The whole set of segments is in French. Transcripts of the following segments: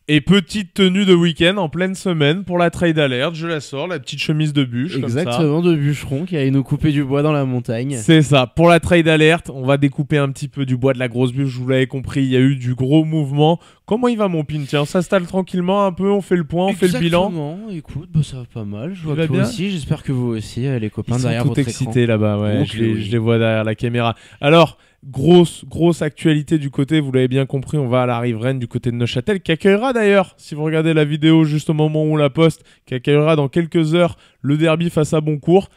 Et petite tenue de week-end en pleine semaine pour la trade alert, je la sors, la petite chemise de bûche. Exactement, de bûcheron qui allait nous couper du bois dans la montagne. C'est ça, pour la trade alert, on va découper un petit peu du bois de la grosse bûche, vous l'avez compris, il y a eu du gros mouvement. Comment il va mon pin? Tiens, on s'installe tranquillement un peu, on fait le point, on fait le bilan. Exactement, écoute, bah, ça va pas mal, je vois va que toi bien aussi, j'espère que vous aussi, les copains Ils sont derrière tout votre excités là-bas, ouais, Ok, je les vois derrière la caméra. Alors, grosse actualité du côté, vous l'avez bien compris, on va à la riveraine du côté de Neuchâtel, qui accueillera d'ailleurs, si vous regardez la vidéo juste au moment où on la poste, qui accueillera dans quelques heures le derby face à Boncourt.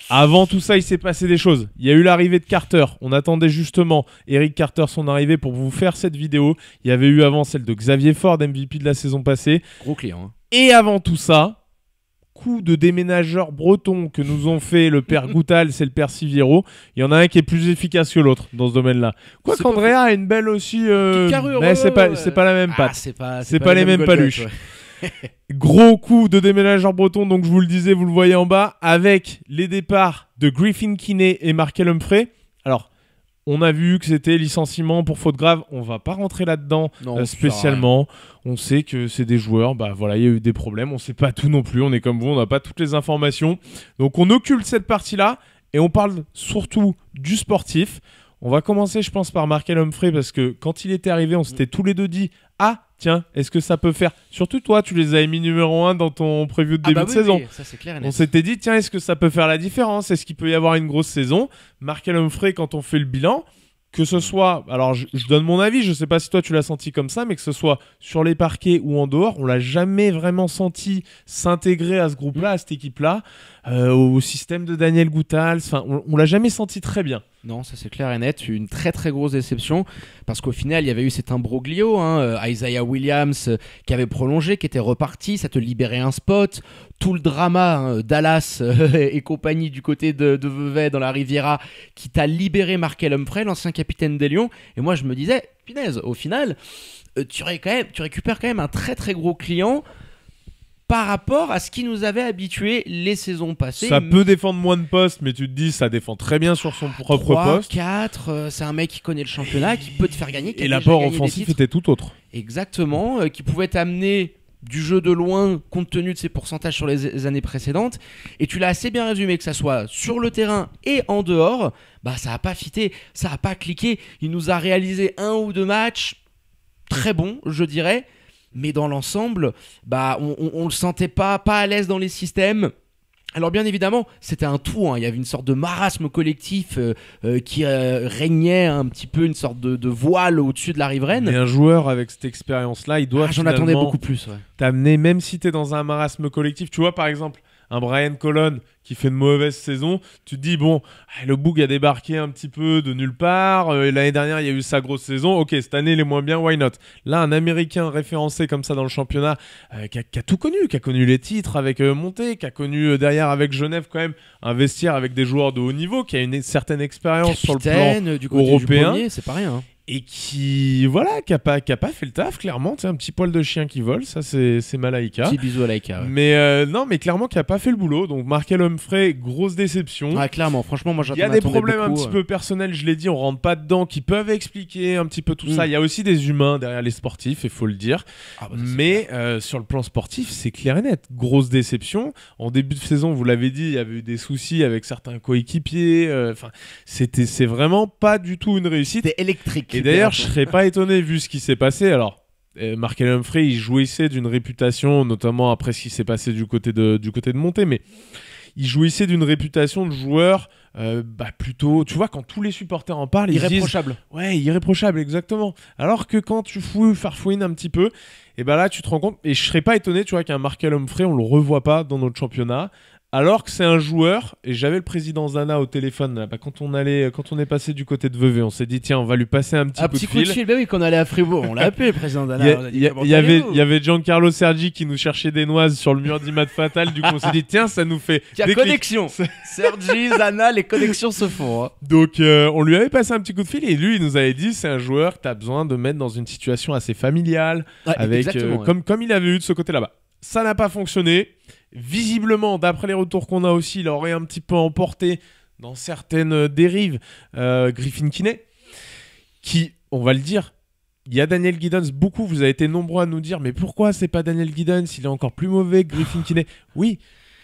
Avant tout ça, il s'est passé des choses. Il y a eu l'arrivée de Carter. On attendait justement Eric Carter son arrivée pour vous faire cette vidéo. Il y avait eu avant celle de Xavier Ford, MVP de la saison passée. Gros client. Hein. Et avant tout ça, coup de déménageurs bretons que nous ont fait le père Goutal, c'est le père Siviero. Il y en a un qui est plus efficace que l'autre dans ce domaine-là. Quoi qu'Andrea a une belle aussi... carrure, mais c'est pas la même patte. C'est pas les mêmes paluches. Ouais. Gros coup de déménageur breton, donc je vous le disais, vous le voyez en bas, avec les départs de Griffin Kinney et Markel Humphrey. Alors, on a vu que c'était licenciement pour faute grave, on va pas rentrer là-dedans spécialement. On sait que c'est des joueurs, bah voilà, il y a eu des problèmes, on sait pas tout non plus, on est comme vous, on n'a pas toutes les informations. Donc on occulte cette partie-là et on parle surtout du sportif. On va commencer, je pense, par Markel Humphrey parce que quand il était arrivé, on s'était tous les deux dit « Ah, tiens, est-ce que ça peut faire ?» Surtout toi, tu les avais mis numéro 1 dans ton preview de début de saison. Oui, ça, c'est clair et net. On s'était dit « Tiens, est-ce que ça peut faire la différence? Est-ce qu'il peut y avoir une grosse saison ?» Markel Humphrey, quand on fait le bilan, que ce soit... Alors, je donne mon avis, je ne sais pas si toi tu l'as senti comme ça, mais que ce soit sur les parquets ou en dehors, on l'a jamais vraiment senti s'intégrer à ce groupe-là, à cette équipe-là, au système de Daniel Goutal. Enfin, on l'a jamais senti très bien. Non, ça c'est clair et net, une très très grosse déception parce qu'au final il y avait eu cet imbroglio, Isaiah Williams qui avait prolongé, qui était reparti, ça te libérait un spot, tout le drama Dallas et compagnie du côté de Vevey dans la Riviera qui t'a libéré Markel Humphrey, l'ancien capitaine des Lions, et moi je me disais, punaise, au final tu récupères quand même un très très gros client par rapport à ce qui nous avait habitués les saisons passées. Ça peut défendre moins de postes, mais tu te dis ça défend très bien sur son propre 3, poste. 4, c'est un mec qui connaît le championnat, qui peut te faire gagner. Et l'apport offensif était tout autre. Exactement, qui pouvait t'amener du jeu de loin compte tenu de ses pourcentages sur les années précédentes. Et tu l'as assez bien résumé, que ça soit sur le terrain et en dehors, bah ça n'a pas fité, ça n'a pas cliqué. Il nous a réalisé 1 ou 2 matchs très bons, je dirais. Mais dans l'ensemble, bah, on le sentait pas à l'aise dans les systèmes. Alors bien évidemment, c'était un tout. Hein. Il y avait une sorte de marasme collectif qui régnait un petit peu, une sorte de voile au-dessus de la riveraine. Mais un joueur avec cette expérience-là, il doit j'en attendais beaucoup plus. Ouais. T'amener, même si t'es dans un marasme collectif. Tu vois, par exemple, un Brian Colon qui fait une mauvaise saison, tu te dis, bon, le Boug a débarqué un petit peu de nulle part, l'année dernière il y a eu sa grosse saison, ok, cette année il est moins bien, why not? Là, un Américain référencé comme ça dans le championnat, qui a tout connu, qui a connu les titres avec Monté, qui a connu derrière avec Genève quand même un vestiaire avec des joueurs de haut niveau, qui a une certaine expérience sur le plan du côté européen. Du premier, c'est pas rien. Hein. Et qui a pas fait le taf, clairement. C'est un petit poil de chien qui vole, ça c'est Malaika. Petit bisou à Laika. Ouais. Mais non, mais clairement qui a pas fait le boulot. Donc Markel Humphrey, grosse déception. Ouais, clairement, franchement, moi j'attendais. Il y a des problèmes beaucoup, un petit peu personnels, je l'ai dit, on rentre pas dedans, qui peuvent expliquer un petit peu tout ça. Il y a aussi des humains derrière les sportifs, il faut le dire. Ah bah, mais sur le plan sportif, c'est clair et net. Grosse déception. En début de saison, vous l'avez dit, il y avait eu des soucis avec certains coéquipiers. C'est vraiment pas du tout une réussite. C'était électrique. Et d'ailleurs, je serais pas étonné vu ce qui s'est passé. Alors, Markel Humphrey, il jouissait d'une réputation, notamment après ce qui s'est passé du côté de Monté, mais il jouissait d'une réputation de joueur plutôt... Tu vois, quand tous les supporters en parlent, irréprochable. Ils disent... Ouais, irréprochable, exactement. Alors que quand tu farfouines un petit peu, et ben là, tu te rends compte... Et je serais pas étonné, tu vois, qu'un Markel Humphrey, on le revoit pas dans notre championnat. Alors que c'est un joueur, et j'avais le président Zana au téléphone là, quand on est passé du côté de Vevey, on s'est dit tiens, on va lui passer un petit coup de fil. Bah oui, quand on allait à Fribourg, on l'a appelé le président Zana. Il y avait Giancarlo Sergi qui nous cherchait des noises sur le mur d'Imad Fatal, du coup on s'est dit tiens, ça nous fait il y a connexion. Sergi, Zana, les connexions se font. Hein. Donc on lui avait passé un petit coup de fil et lui il nous avait dit c'est un joueur que tu as besoin de mettre dans une situation assez familiale, avec comme il avait eu de ce côté là-bas. Ça n'a pas fonctionné. Visiblement, d'après les retours qu'on a aussi, il aurait un petit peu emporté dans certaines dérives Griffin Kinney, qui, on va le dire, Il y a Daniel Giddens, beaucoup, vous avez été nombreux à nous dire, mais pourquoi c'est pas Daniel Giddens, il est encore plus mauvais que Griffin Kinney. Oui,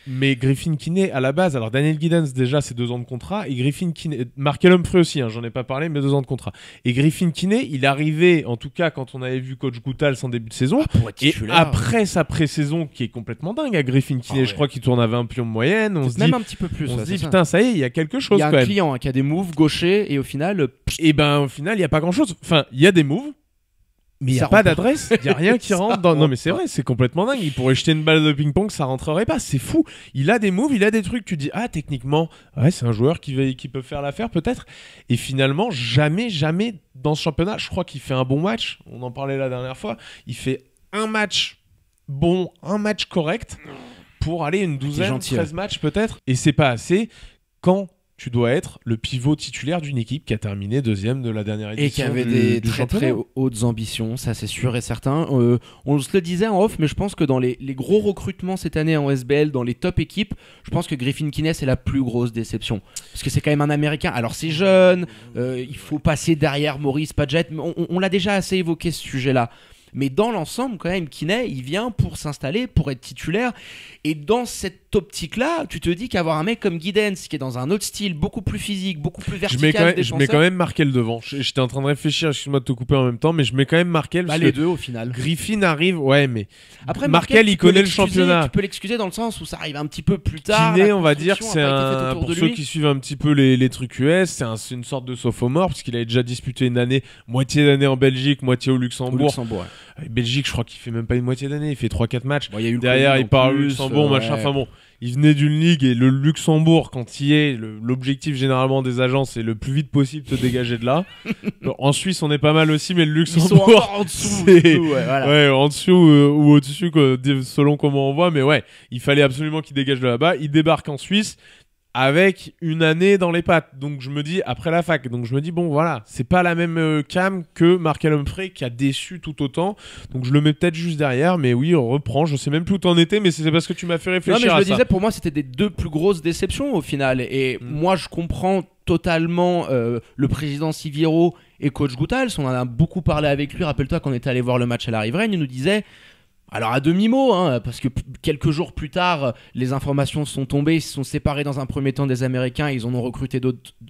mais Griffin Kinney à la base, alors Daniel Giddens déjà c'est 2 ans de contrat, et Griffin Kinney, Markel Humphrey aussi, j'en ai pas parlé, mais 2 ans de contrat. Et Griffin Kinney, il arrivait, en tout cas quand on avait vu coach Goutals en début de saison, et après sa pré-saison qui est complètement dingue à Griffin Kinney, je crois qu'il tourne à 20 pions de moyenne, on se dit, même un petit peu plus. On se dit putain ça y est, il y a quelque chose quand même. Il y a un client qui a des moves gauchers, et au final... Et ben au final il y a pas grand chose, enfin il y a des moves, mais il n'y a pas d'adresse, il n'y a rien qui rentre dans... Non mais c'est vrai, c'est complètement dingue. Il pourrait jeter une balle de ping-pong, ça rentrerait pas, c'est fou. Il a des moves, il a des trucs, tu dis, ah techniquement, ouais c'est un joueur qui peut faire l'affaire peut-être. Et finalement, jamais dans ce championnat, je crois qu'il fait un bon match, on en parlait la dernière fois, il fait un match bon, un match correct, pour aller une 12e, 13 matchs peut-être. Et c'est pas assez quand... tu dois être le pivot titulaire d'une équipe qui a terminé 2e de la dernière édition. Et qui avait des très hautes ambitions, ça c'est sûr et certain. On se le disait en off, mais je pense que dans les gros recrutements cette année en SBL, dans les top équipes, je pense que Griffin Kinney c'est la plus grosse déception. Parce que c'est quand même un Américain. Alors c'est jeune, il faut passer derrière Maurice Padgett, mais on l'a déjà assez évoqué ce sujet-là. Mais dans l'ensemble, quand même, Kinney, il vient pour s'installer, pour être titulaire. Et dans cette optique-là, tu te dis qu'avoir un mec comme Giddens, qui est dans un autre style, beaucoup plus physique, beaucoup plus vertical, je mets quand même Markel devant. J'étais en train de réfléchir, excuse-moi de te couper en même temps, mais je mets quand même Markel. Les deux au final. Griffin arrive, ouais, mais après Markel il connaît le championnat. Tu peux l'excuser dans le sens où ça arrive un petit peu plus tard. Kinney, on va dire que c'est pour ceux qui suivent un petit peu les trucs US, c'est une sorte de sophomore, parce qu'il avait déjà disputé une année, moitié d'année en Belgique, moitié au Luxembourg. Ouais. Belgique, je crois qu'il fait même pas une moitié d'année, il fait 3-4 matchs. Bon, derrière, il part au Luxembourg, machin. Enfin bon, il venait d'une ligue et le Luxembourg, quand il est, l'objectif généralement des agences, c'est le plus vite possible te dégager de là. En Suisse, on est pas mal aussi, mais le Luxembourg, ils sont encore en dessous. Ouais, en dessous ou au-dessus, selon comment on voit. Mais ouais, il fallait absolument qu'il dégage de là-bas. Il débarque en Suisse avec une année dans les pattes, donc je me dis après la fac, donc je me dis bon voilà, c'est pas la même cam que Markel Humphrey qui a déçu tout autant, donc je le mets peut-être juste derrière, mais oui on reprend, je sais même plus où t'en étais, mais c'est parce que tu m'as fait réfléchir. Non mais je le disais, pour moi c'était des 2 plus grosses déceptions au final, et moi je comprends totalement le président Siviero et coach Goutals, on en a beaucoup parlé avec lui, rappelle-toi qu'on était allé voir le match à la Riveraine, il nous disait... Alors à demi-mot, parce que quelques jours plus tard, les informations sont tombées, ils se sont séparés dans un premier temps des Américains, ils en ont recruté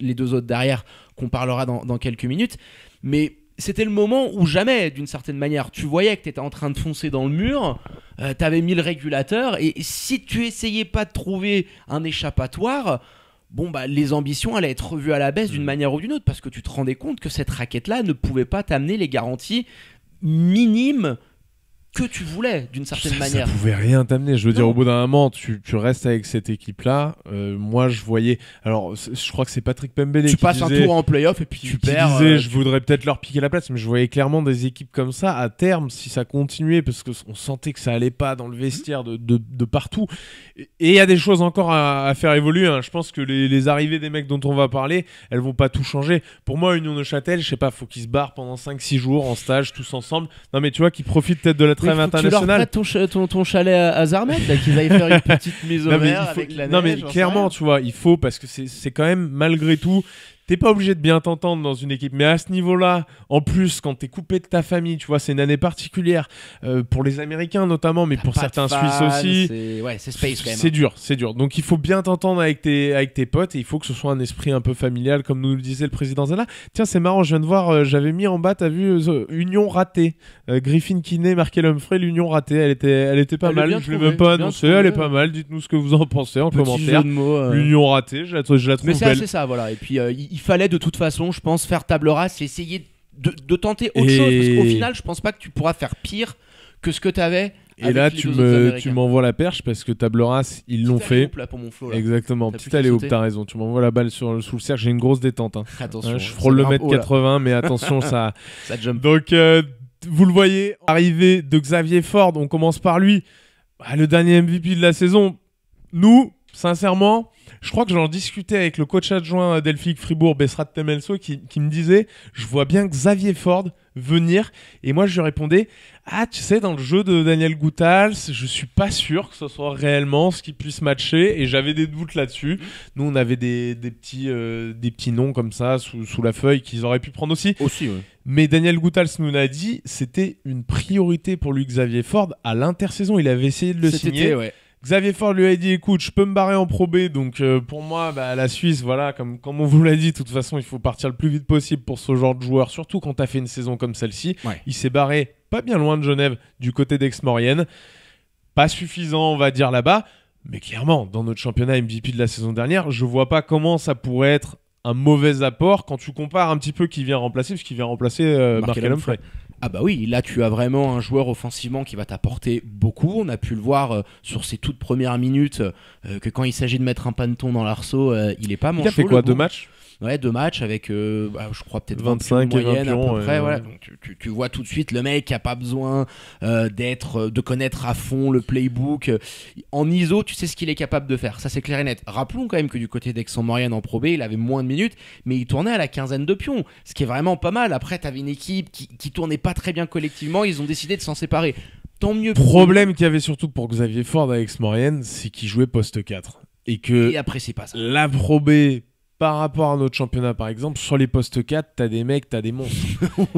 les 2 autres derrière, qu'on parlera dans quelques minutes. Mais c'était le moment où jamais, d'une certaine manière, tu voyais que tu étais en train de foncer dans le mur, tu avais mis le régulateur, et si tu essayais pas de trouver un échappatoire... Bon bah les ambitions allaient être revues à la baisse d'une manière ou d'une autre, parce que tu te rendais compte que cette raquette-là ne pouvait pas t'amener les garanties minimes que tu voulais d'une certaine manière. Ça pouvait rien t'amener. Je veux dire, au bout d'un moment, tu restes avec cette équipe-là. Moi, je voyais. Alors, je crois que c'est Patrick Pembele qui passes disait, un tour en play-off et puis tu perds. Je voudrais peut-être leur piquer la place, mais je voyais clairement des équipes comme ça à terme, si ça continuait, parce qu'on sentait que ça allait pas dans le vestiaire de partout. Et il y a des choses encore à faire évoluer. Je pense que les arrivées des mecs dont on va parler, elles vont pas tout changer. Pour moi, Union Neuchâtel, je sais pas, faut qu'ils se barrent pendant 5-6 jours en stage tous ensemble. Non, mais tu vois, qu'ils profitent peut-être de la trêve internationale. Tu leur prêtes ton chalet à Zarmet, qu'ils aillent faire une petite mise au vert avec la neige. Non, mais clairement, tu vois, il faut, parce que c'est quand même, malgré tout, t'es pas obligé de bien t'entendre dans une équipe, mais à ce niveau-là, en plus, quand t'es coupé de ta famille, tu vois, c'est une année particulière, pour les Américains notamment, mais pour certains Suisses aussi. C'est space quand même. C'est dur. Donc il faut bien t'entendre avec tes potes, et il faut que ce soit un esprit un peu familial, comme nous le disait le président Zala. Tiens, c'est marrant, je viens de voir, j'avais mis en bas, t'as vu, Union ratée. Griffin Kinney, Markel Humphrey, l'Union ratée, elle était pas mal, je l'ai même pas annoncé, elle est pas mal, dites-nous ce que vous en pensez en commentaire. L'Union ratée, je la trouve belle. Mais c'est assez ça, voilà, et puis il fallait de toute façon, je pense, faire table rase et essayer de tenter autre chose, parce qu'au final, je pense pas que tu pourras faire pire que ce que tu avais. Et là, tu m'envoies la perche, parce que table rase, ils l'ont fait. Là pour mon flow, là. Exactement, petite alley-oop, t'as raison. Tu m'envoies la balle sous le cercle, j'ai une grosse détente. Attention, je frôle le mètre 80, mais attention, ça jump. Donc, vous le voyez, arrivée de Xavier Ford, on commence par lui. Le dernier MVP de la saison. Nous, sincèrement, je crois que j'en discutais avec le coach adjoint Delphique Fribourg, Bessrat Temelso, qui me disait, je vois bien Xavier Ford venir, et moi je lui répondais, tu sais, dans le jeu de Daniel Goutals, je suis pas sûr que ce soit réellement ce qui puisse matcher, et j'avais des doutes là-dessus. Nous on avait des petits noms comme ça sous la feuille qu'ils auraient pu prendre aussi. Ouais. Mais Daniel Guttals nous l'a dit, c'était une priorité pour lui, Xavier Ford, à l'intersaison. Il avait essayé de le signer. Ouais. Xavier Ford lui a dit, écoute, je peux me barrer en Pro B, donc pour moi, la Suisse, voilà, comme on vous l'a dit, de toute façon, il faut partir le plus vite possible pour ce genre de joueur, surtout quand tu as fait une saison comme celle-ci. Ouais. Il s'est barré pas bien loin de Genève, du côté d'Aix-Maurienne. Pas suffisant, on va dire, là-bas, mais clairement, dans notre championnat MVP de la saison dernière, je vois pas comment ça pourrait être un mauvais apport quand tu compares un petit peu qui vient remplacer, parce qu'il vient remplacer Markel Humphrey. Ah bah oui, là tu as vraiment un joueur offensivement qui va t'apporter beaucoup. On a pu le voir sur ses toutes premières minutes que quand il s'agit de mettre un paneton dans l'arceau, il est pas manchot. Il a fait quoi, 2 matchs? Ouais, 2 matchs avec, je crois, peut-être 25 moyenne à pions, peu près. Voilà. Donc, tu vois tout de suite le mec qui a pas besoin de connaître à fond le playbook. En ISO, tu sais ce qu'il est capable de faire. Ça, c'est clair et net. Rappelons quand même que du côté d'Aix-en-Maurienne en Pro B, il avait moins de minutes, mais il tournait à la quinzaine de pions, ce qui est vraiment pas mal. Après, tu avais une équipe qui tournait pas très bien collectivement. Ils ont décidé de s'en séparer. Tant mieux. Problème qu'il y avait surtout pour Xavier Ford à Aix-Maurienne, c'est qu'il jouait poste 4. Et que il apprécie pas ça. La Pro B, par rapport à notre championnat, par exemple, sur les postes 4, t'as des mecs, t'as des monstres.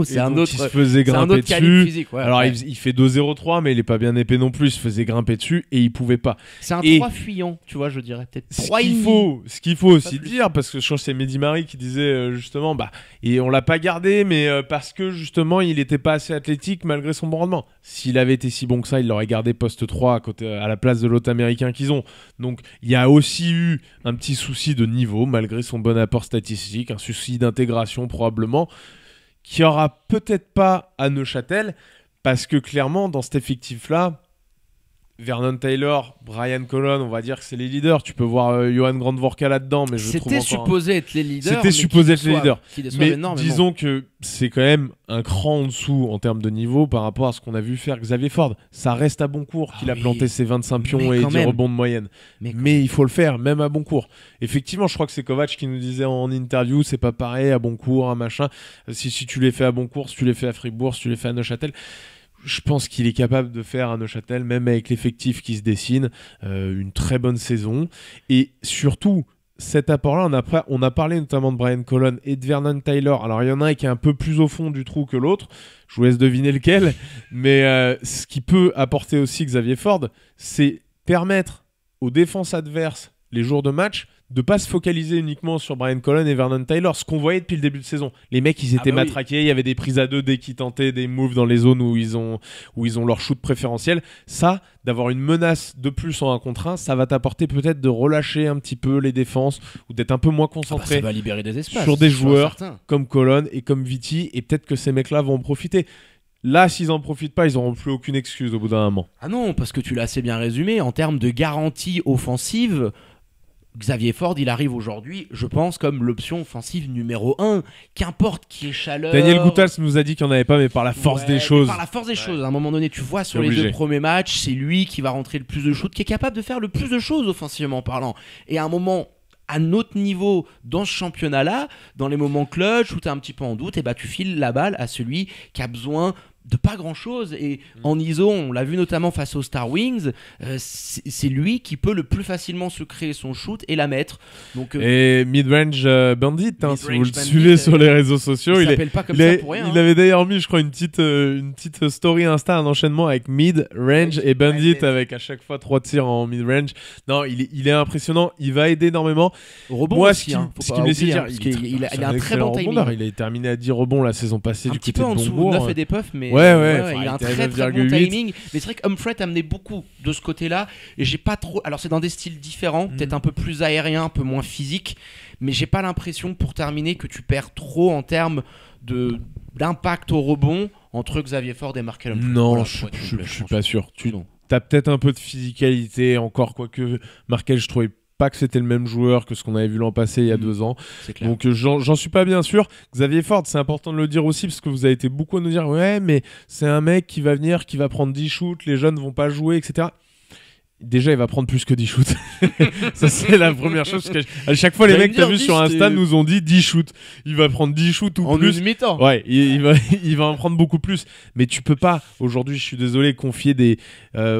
C'est un autre, il se faisait c'est un grimper autre calibre dessus. physique. Ouais, Alors, ouais. il fait 2,03, mais il est pas bien épais non plus. Il se faisait grimper dessus et il pouvait pas. C'est un Et 3 fuyant, tu vois, je dirais peut-être Ce 3 qu'il faut aussi plus. dire, parce que je crois que c'est Mehdi Marie qui disait justement, et on l'a pas gardé, mais parce que justement, il était pas assez athlétique malgré son bon rendement. S'il avait été si bon que ça, il l'aurait gardé poste 3 à la place de l'autre américain qu'ils ont. Donc, il y a aussi eu un petit souci de niveau, malgré son bon apport statistique, un souci d'intégration probablement, qui aura peut-être pas à Neuchâtel, parce que clairement, dans cet effectif-là, Vernon Taylor, Brian Colon, on va dire que c'est les leaders. Tu peux voir Johan Grandvorka là-dedans, mais je trouve C'était supposé être les leaders. C'était supposé être les leaders. Mais énormément. disons que c'est quand même un cran en dessous en termes de niveau par rapport à ce qu'on a vu faire Xavier Ford. Ça reste à Boncourt qu'il a planté ses 25 pions et 10 rebonds de moyenne. Mais il faut le faire, même à Boncourt. Effectivement, je crois que c'est Kovac qui nous disait en interview, c'est pas pareil à Boncourt, un machin. Si tu les fais à Boncourt, si tu les fais à Fribourg, si tu les fais à Neuchâtel... Je pense qu'il est capable de faire à Neuchâtel, même avec l'effectif qui se dessine, une très bonne saison. Et surtout, cet apport-là, on a parlé notamment de Brian Colon et de Vernon Taylor. Alors, il y en a un qui est un peu plus au fond du trou que l'autre. Je vous laisse deviner lequel. Mais ce qui peut apporter aussi Xavier Ford, c'est permettre aux défenses adverses, les jours de match, de ne pas se focaliser uniquement sur Brian Colon et Vernon Taylor, ce qu'on voyait depuis le début de saison. Les mecs, ils étaient matraqués, il y avait des prises à deux dès qu'ils tentaient des moves dans les zones où ils ont leur shoot préférentiel. Ça, d'avoir une menace de plus en 1 contre 1, ça va t'apporter peut-être de relâcher un petit peu les défenses ou d'être un peu moins concentré ça va libérer des espaces, sur des joueurs comme Colon et comme Viti, et peut-être que ces mecs-là vont en profiter. Là, s'ils n'en profitent pas, ils n'auront plus aucune excuse au bout d'un moment. Ah non, parce que tu l'as assez bien résumé, en termes de garantie offensive, Xavier Ford, il arrive aujourd'hui, je pense, comme l'option offensive numéro 1. Qu'importe qui est chaleur. Daniel Guttals nous a dit qu'il n'y en avait pas, mais par la force des choses. Par la force des choses. À un moment donné, tu vois sur les 2 premiers matchs, c'est lui qui va rentrer le plus de shoot, qui est capable de faire le plus de choses offensivement parlant. Et à un moment, à notre niveau, dans ce championnat-là, dans les moments clutch où tu es un petit peu en doute, et tu files la balle à celui qui a besoin de pas grand chose. Et en ISO, on l'a vu notamment face aux Star Wings, c'est lui qui peut le plus facilement se créer son shoot et la mettre. Donc, et Midrange Bandit, si vous le suivez sur les réseaux sociaux, il s'appelle pas comme ça pour rien. Il avait d'ailleurs mis, je crois, une petite story Insta, un enchaînement avec Mid-Range et Bandit, avec à chaque fois 3 tirs en mid-range. Non, il est impressionnant, il va aider énormément. Rebond moi, aussi, ce qui me laissait dire, il a un très bon timing. Il a terminé à 10 rebonds la saison passée un du petit côté peu en de dessous, Boncourt. 9 et des puffs, mais il a un très bon timing. Mais c'est vrai que Humphrey amenait beaucoup de ce côté-là, et j'ai pas trop. Alors c'est dans des styles différents, peut-être un peu plus aérien, un peu moins physique, mais j'ai pas l'impression, pour terminer, que tu perds trop en termes d'impact au rebond entre Xavier Ford et Markel Humphrey. Non, voilà, je suis pas sûr. Tu as peut-être un peu de physicalité encore, quoique Markel, je trouvais pas que c'était le même joueur que ce qu'on avait vu l'an passé il y a 2 ans. Donc j'en suis pas bien sûr. Xavier Ford, c'est important de le dire aussi, parce que vous avez été beaucoup à nous dire ouais, mais c'est un mec qui va venir, qui va prendre 10 shoots, les jeunes vont pas jouer, etc. Déjà, il va prendre plus que 10 shoots. Ça, c'est la première chose. Parce qu'à chaque fois, les mecs que t'as vu sur Insta nous ont dit 10 shoots. Il va prendre 10 shoots ou en plus. En une mi-temps. Ouais, il va en prendre beaucoup plus. Mais tu peux pas, aujourd'hui, je suis désolé, confier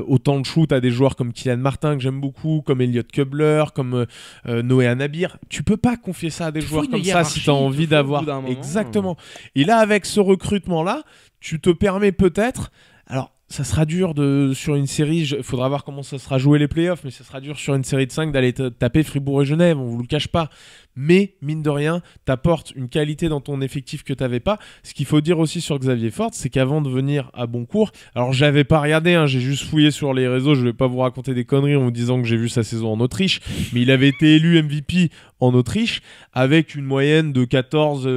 autant de shoots à des joueurs comme Kylian Martin, que j'aime beaucoup, comme Elliot Kubler, comme Noé Anabir. Tu peux pas confier ça à des joueurs comme ça si t'as envie d'avoir. Exactement. Et là, avec ce recrutement-là, tu te permets peut-être. Alors, ça sera dur sur une série, il faudra voir comment ça sera joué les playoffs, mais ça sera dur sur une série de 5 d'aller taper Fribourg et Genève, on vous le cache pas. Mais, mine de rien, t'apportes une qualité dans ton effectif que t'avais pas. Ce qu'il faut dire aussi sur Xavier Fortes, c'est qu'avant de venir à Boncourt, alors j'avais pas regardé, j'ai juste fouillé sur les réseaux, je vais pas vous raconter des conneries en vous disant que j'ai vu sa saison en Autriche, mais il avait été élu MVP en Autriche avec une moyenne de 14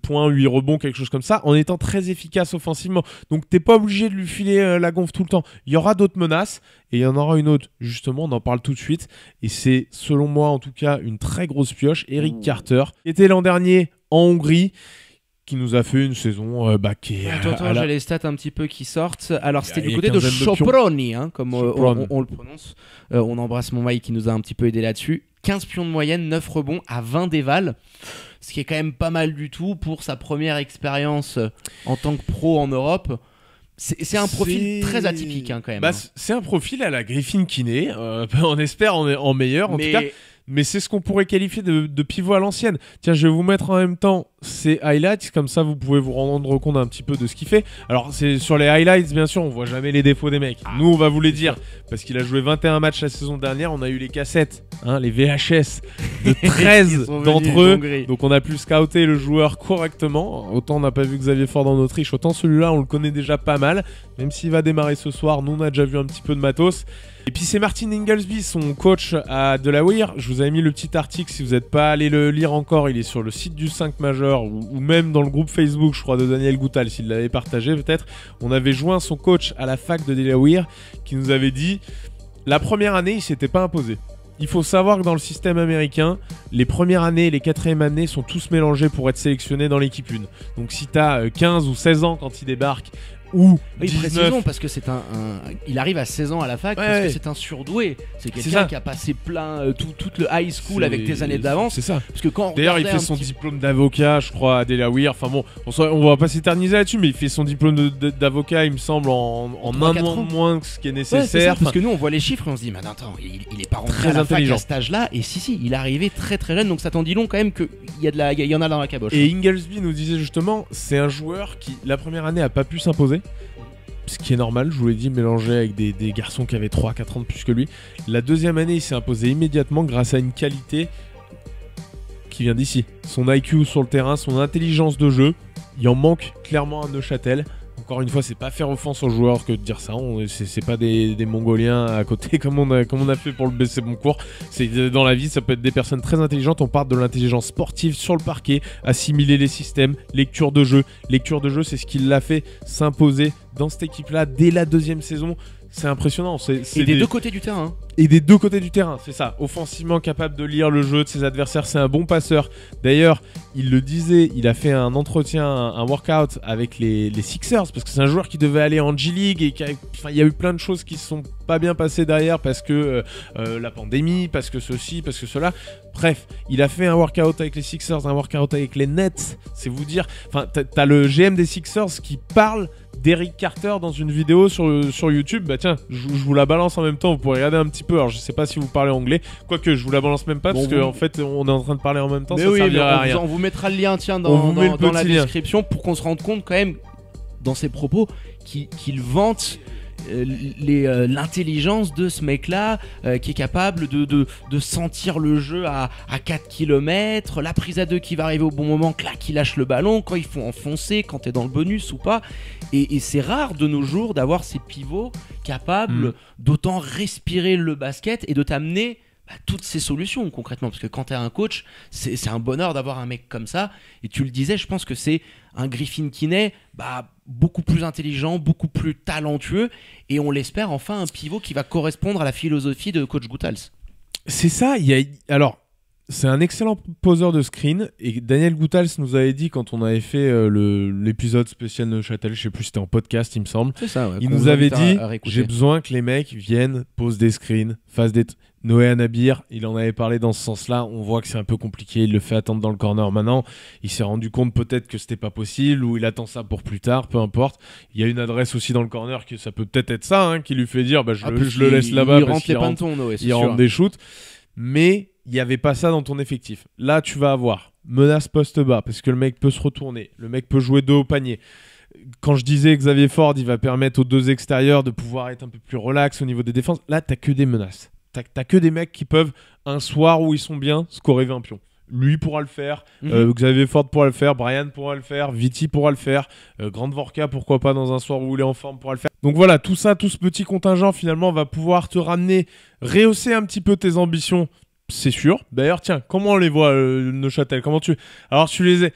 points, 8 rebonds, quelque chose comme ça, en étant très efficace offensivement. Donc t'es pas obligé de lui filer la gonfle tout le temps. Il y aura d'autres menaces. Et il y en aura une autre, justement, on en parle tout de suite. Et c'est, selon moi, en tout cas, une très grosse pioche. Eric Carter, qui était l'an dernier en Hongrie, qui nous a fait une saison qui est... Attends, j'ai les stats un petit peu qui sortent. Alors, c'était du côté de Soproni, comme on le prononce. On embrasse mon Mike qui nous a un petit peu aidé là-dessus. 15 pions de moyenne, 9 rebonds à 20 dévals. Ce qui est quand même pas mal du tout pour sa première expérience en tant que pro en Europe. C'est un profil très atypique quand même. C'est un profil à la Griffin Kinney. On espère en meilleur en tout cas. Mais c'est ce qu'on pourrait qualifier de pivot à l'ancienne. Tiens, je vais vous mettre en même temps ces highlights, comme ça vous pouvez vous rendre compte un petit peu de ce qu'il fait. Alors, c'est sur les highlights, bien sûr, on voit jamais les défauts des mecs. Nous, on va vous les dire, parce qu'il a joué 21 matchs la saison dernière, on a eu les cassettes, les VHS de 13 d'entre eux. Donc, on a pu scouter le joueur correctement. Autant on n'a pas vu Xavier Fortes en Autriche, autant celui-là, on le connaît déjà pas mal. Même s'il va démarrer ce soir, nous, on a déjà vu un petit peu de matos. Et puis c'est Martin Inglesby, son coach à Delaware. Je vous avais mis le petit article, si vous n'êtes pas allé le lire encore, il est sur le site du 5 majeur ou même dans le groupe Facebook, je crois, de Daniel Goutal, s'il l'avait partagé peut-être. On avait joint son coach à la fac de Delaware qui nous avait dit la première année, il s'était pas imposé. Il faut savoir que dans le système américain, les premières années et les quatrièmes années sont tous mélangés pour être sélectionnés dans l'équipe 1. Donc si tu as 15 ou 16 ans quand il débarque, ou oui, précisons parce que c'est il arrive à 16 ans à la fac parce que c'est un surdoué. C'est quelqu'un qui a passé tout le high school avec des années d'avance. C'est ça. Parce que quand d'ailleurs, il fait son diplôme d'avocat, je crois, à Delaware. Enfin bon, on va pas s'éterniser là-dessus, mais il fait son diplôme d'avocat, il me semble, en un an de moins que ce qui est nécessaire. Parce que nous, on voit les chiffres et on se dit, mais attends, il est pas rentré à la fac à cet âge-là. Et si, il est arrivé très très jeune, donc ça t'en dit long quand même qu'il y en a dans la caboche. Et Inglesby nous disait justement, c'est un joueur qui, la première année, a pas pu s'imposer. Ce qui est normal, je vous l'ai dit, mélangé avec des garçons qui avaient 3-4 ans de plus que lui. La deuxième année, il s'est imposé immédiatement grâce à une qualité qui vient d'ici. Son IQ sur le terrain, son intelligence de jeu. Il en manque clairement à Neuchâtel. Encore une fois, c'est pas faire offense aux joueurs que de dire ça. C'est pas des Mongoliens à côté comme on a fait pour le BC Boncourt. C'est dans la vie, ça peut être des personnes très intelligentes. On parle de l'intelligence sportive sur le parquet, assimiler les systèmes, lecture de jeu. Lecture de jeu, c'est ce qui l'a fait s'imposer dans cette équipe-là dès la deuxième saison. C'est impressionnant. Et des deux côtés du terrain. Et des deux côtés du terrain, c'est ça. Offensivement capable de lire le jeu de ses adversaires, c'est un bon passeur. D'ailleurs, il le disait, il a fait un entretien, un workout avec les Sixers, parce que c'est un joueur qui devait aller en G-League et il y a eu plein de choses qui se sont pas bien passées derrière parce que la pandémie, parce que ceci, parce que cela. Bref, il a fait un workout avec les Sixers, un workout avec les Nets, c'est vous dire. Enfin, t'as le GM des Sixers qui parle d'Eric Carter dans une vidéo sur YouTube. Bah tiens, je vous la balance en même temps, vous pourrez regarder un petit peu. Alors je sais pas si vous parlez anglais, quoique je vous la balance même pas parce qu'en fait on est en train de parler en même temps. Mais ça servira à rien. On vous mettra le lien dans la description pour qu'on se rende compte quand même dans ses propos qu'il vante l'intelligence de ce mec-là qui est capable de sentir le jeu à 4 km, la prise à 2 qui va arriver au bon moment, clac, il lâche le ballon, quand il faut enfoncer, quand t'es dans le bonus ou pas. Et c'est rare de nos jours d'avoir ces pivots capables d'autant respirer le basket et de t'amener toutes ces solutions concrètement, parce que quand t'es un coach, c'est un bonheur d'avoir un mec comme ça. Et tu le disais, je pense que c'est un Griffin Kinney beaucoup plus intelligent, beaucoup plus talentueux, et on l'espère enfin un pivot qui va correspondre à la philosophie de coach Goethals. C'est ça. Alors C'est un excellent poseur de screen et Daniel Goutals nous avait dit quand on avait fait l'épisode spécial Neuchâtel, je sais plus, c'était en podcast il me semble, C'est ça, ouais, il qu'on nous vous avait invite dit à réécouter. j'ai besoin que les mecs viennent, posent des screens, fassent des... Noé Anabir, il en avait parlé dans ce sens-là, on voit que c'est un peu compliqué, il le fait attendre dans le corner maintenant, il s'est rendu compte peut-être que c'était pas possible ou il attend ça pour plus tard, peu importe. Il y a une adresse aussi dans le corner que ça peut peut-être être ça hein, qui lui fait dire je le laisse là-bas il parce rentre qu'il les pantons, Noé, c'est il rentre sûr. des shoots, mais il n'y avait pas ça dans ton effectif. Là, tu vas avoir menace poste bas parce que le mec peut se retourner, le mec peut jouer dos au panier. Quand je disais Xavier Ford, il va permettre aux deux extérieurs de pouvoir être un peu plus relax au niveau des défenses. Là, t'as que des menaces. T'as que des mecs qui peuvent, un soir où ils sont bien, scorer 20 pions. Lui pourra le faire, Xavier Ford pourra le faire, Brian pourra le faire, Viti pourra le faire, Grant Vorka, pourquoi pas dans un soir où il est en forme pourra le faire. Donc voilà, tout ça, tout ce petit contingent finalement va pouvoir te ramener, rehausser un petit peu tes ambitions, c'est sûr. D'ailleurs, tiens, comment on les voit, Neuchâtel? Comment tu... Alors tu les ai...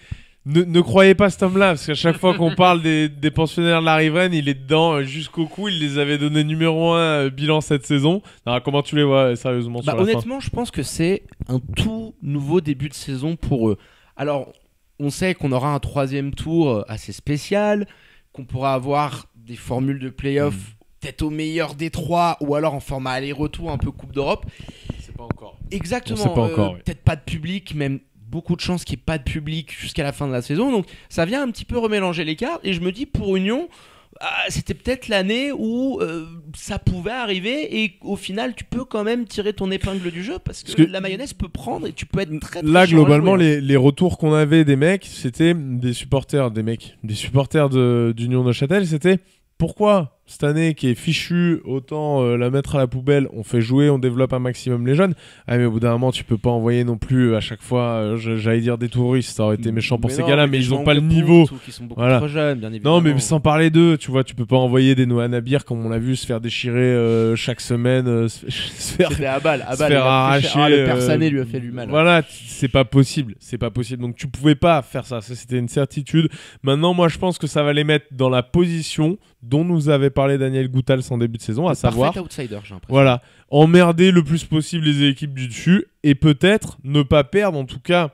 Ne croyez pas cet homme-là, parce qu'à chaque fois qu'on parle des pensionnaires de la Riveraine, il est dedans jusqu'au cou. Il les avait donné numéro 1 bilan cette saison. Alors, comment tu les vois sérieusement sur la fin? Honnêtement, je pense que c'est un tout nouveau début de saison pour eux. Alors, on sait qu'on aura un 3e tour assez spécial, qu'on pourra avoir des formules de play-off peut-être au meilleur des 3, ou alors en format aller-retour, un peu Coupe d'Europe. C'est pas encore. Exactement. On sait pas encore, oui. Peut-être pas de public, même beaucoup de chances qu'il n'y ait pas de public jusqu'à la fin de la saison. Donc ça vient un petit peu remélanger les cartes. Et je me dis, pour Union, c'était peut-être l'année où ça pouvait arriver. Et au final, tu peux quand même tirer ton épingle du jeu parce que la mayonnaise peut prendre et tu peux être très là, chiant à globalement, jouer, les retours qu'on avait des mecs, c'était des supporters d'Union Neuchâtel. C'était pourquoi cette année qui est fichue, autant la mettre à la poubelle, on fait jouer, on développe un maximum les jeunes. Ah, mais au bout d'un moment, tu peux pas envoyer non plus à chaque fois, j'allais dire des touristes, ça aurait été méchant pour ces gars-là, mais ils ont pas le niveau. Qui sont beaucoup trop jeunes, bien évidemment. Non, mais sans parler d'eux, tu vois, tu peux pas envoyer des Noah Nabir, comme on l'a vu, se faire déchirer chaque semaine, se faire arracher. Le père Sané lui a fait du mal. Voilà, c'est pas possible, Donc tu pouvais pas faire ça, c'était une certitude. Maintenant, moi, je pense que ça va les mettre dans la position dont nous avait parlé Daniel Goutals en début de saison, à savoir outsider, j'ai l'impression. Voilà, emmerder le plus possible les équipes du dessus et peut-être ne pas perdre, en tout cas,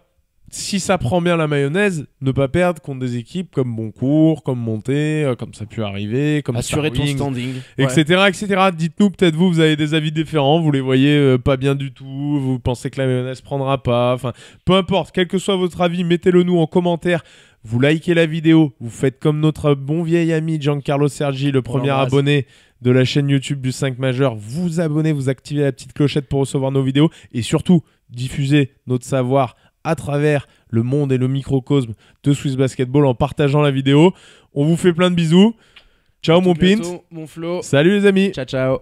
si ça prend bien la mayonnaise, ne pas perdre contre des équipes comme Boncourt, comme Monté, comme ça a pu arriver, comme assurer ton standing, etc. Dites-nous, peut-être vous avez des avis différents, vous les voyez pas bien du tout, vous pensez que la mayonnaise prendra pas, enfin, peu importe, quel que soit votre avis, mettez-le nous en commentaire. Vous likez la vidéo, vous faites comme notre bon vieil ami Giancarlo Sergi, le premier abonné de la chaîne YouTube du 5 majeur. Vous abonnez, vous activez la petite clochette pour recevoir nos vidéos et surtout diffusez notre savoir à travers le monde et le microcosme de Swiss Basketball en partageant la vidéo. On vous fait plein de bisous. Ciao mon Pint. Mon Flo. Salut les amis. Ciao.